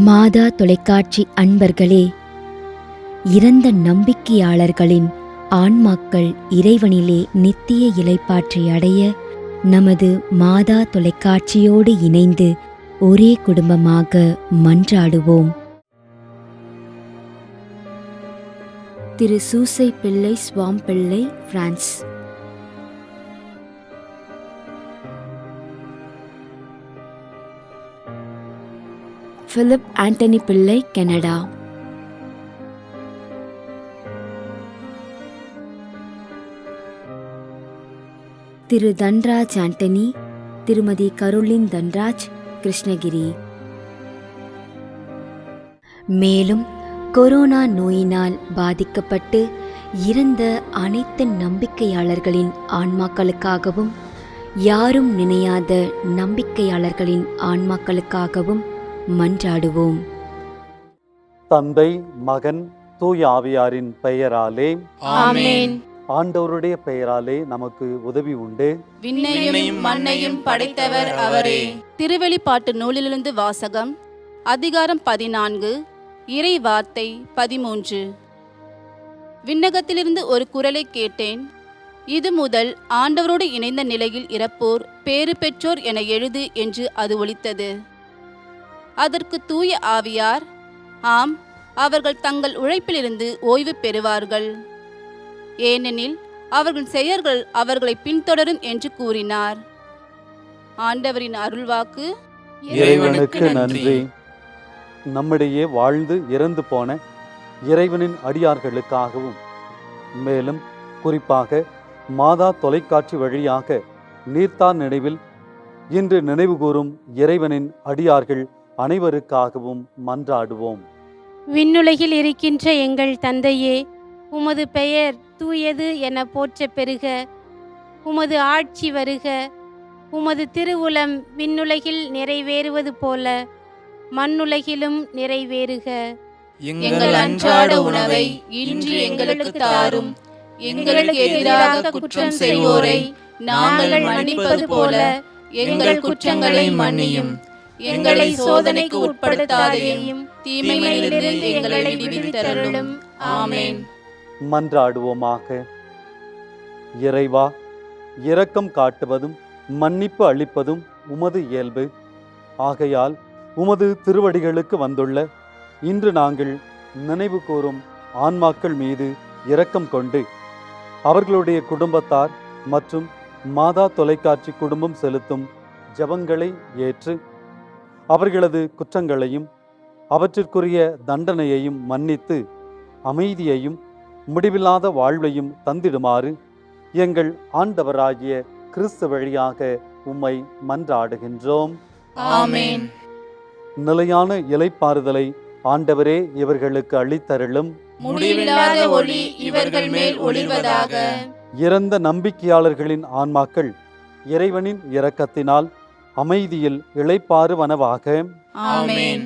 மாதா தொலைக்காட்சி அன்பர்களே, இறந்த நம்பிக்கையாளர்களின் ஆன்மாக்கள் இறைவனிலே நித்திய இளைப்பாற்றி அடைய நமது மாதா தொலைக்காட்சியோடு இணைந்து ஒரே குடும்பமாக மன்றாடுவோம். திரு சூசை பிள்ளை ஸ்வாம் பிள்ளை, பிரான்ஸ். பிலிப் ஆண்டனி பிள்ளை, கனடா. திரு தன்ராஜ் ஆண்டனி, திருமதி கரோலின் தன்ராஜ், கிருஷ்ணகிரி. மேலும் கொரோனா நோயினால் பாதிக்கப்பட்டு இறந்த அனைத்து நம்பிக்கையாளர்களின் ஆன்மாக்களுக்காகவும், யாரும் நினையாத நம்பிக்கையாளர்களின் ஆன்மாக்களுக்காகவும் மன்றாடுவோம். தந்தை, மகன், தூய ஆவியாரின் பெயராலே ஆமென். ஆண்டவருடைய பெயராலே நமக்கு உதவி உண்டு. விண்ணையும் மண்ணையும் படைத்தவர் அவரே. திருவெளிப்பாட்டு நூலிலிருந்து வாசகம். அதிகாரம் 14, இறை வார்த்தை 13. விண்ணகத்திலிருந்து ஒரு குரலை கேட்டேன். இது முதல் ஆண்டவரோடு இணைந்த நிலையில் இறப்போர் பேறு பெற்றோர் என எழுது என்று அது ஒலித்தது. அதற்கு தூய ஆவியார், ஆம், அவர்கள் தங்கள் உழைப்பிலிருந்து ஓய்வு பெறுவார்கள், ஏனெனில் அவர்கள் செயல்கள் அவர்களை பின்தொடரும் என்று கூறினார். ஆண்டவரின் அருள்வாக்கு. இறைவனுக்கு நன்றி. நம்மிடையே வாழ்ந்து இறந்து போன இறைவனின் அடியார்களுக்காகவும், மேலும் குறிப்பாக மாதா தொலைக்காட்சி வழியாக நீர்த்தார் நினைவில் இன்று நினைவு கூறும் இறைவனின் அடியார்கள் அனைவருக்காகவும் மன்றாடுவோம். விண்ணுலகில் இருக்கின்ற எங்கள் தந்தையே, உமது பெயர் தூயது என போற்ற பெறுக. உமது ஆட்சி வருக. உமது திருவுளம் விண்ணுலகில் நிறைவேறுவது போல மண்ணுலகிலும் நிறைவேறுக. எங்கள் அன்றாட உணவை இன்று எங்களுக்கு தாரும். எங்களுக்கு எதிராக குற்றம் செய்வோரை நாங்கள் மன்னிப்பது போல எங்கள் குற்றங்களை மன்னியும். எங்களை சோதனைக்கு உட்படுத்தாதேயும், தீமையிலிருந்து எங்களை விடுவித்தருளும். ஆமென். மன்றாடுவோமாக. இறைவா, இரக்கம் காட்டுவதும் மன்னிப்பு அளிப்பதும் உமது இயல்பு. ஆகையால் உமது திருவடிகளுக்கு வந்துள்ள இன்று நாங்கள் நினைவு கூறும் ஆன்மாக்கள் மீது இரக்கம் கொண்டு அவர்களுடைய குடும்பத்தார் மற்றும் மாதா தொலைக்காட்சி குடும்பம் செலுத்தும் ஜெபங்களை ஏற்று அவர்களது குற்றங்களையும் அவற்றிற்குரிய தண்டனையையும் மன்னித்து அமைதியையும் முடிவில்லாத வாழ்வையும் தந்திடுமாறு எங்கள் ஆண்டவராகிய கிறிஸ்து வழியாக உம்மை மன்றாடுகின்றோம். ஆமென். நிலையான இளைப்பாறுதலை ஆண்டவரே இவர்களுக்கு அளித்தருளும். முடிவில்லாத ஒளி இவர்கள் மேல் ஒளிர்வதாக. இறந்த நம்பிக்கையாளர்களின் ஆன்மாக்கள் இறைவனின் இரக்கத்தினால் அமைதியில் இளைப்பாறுவனவாக. ஆமென்.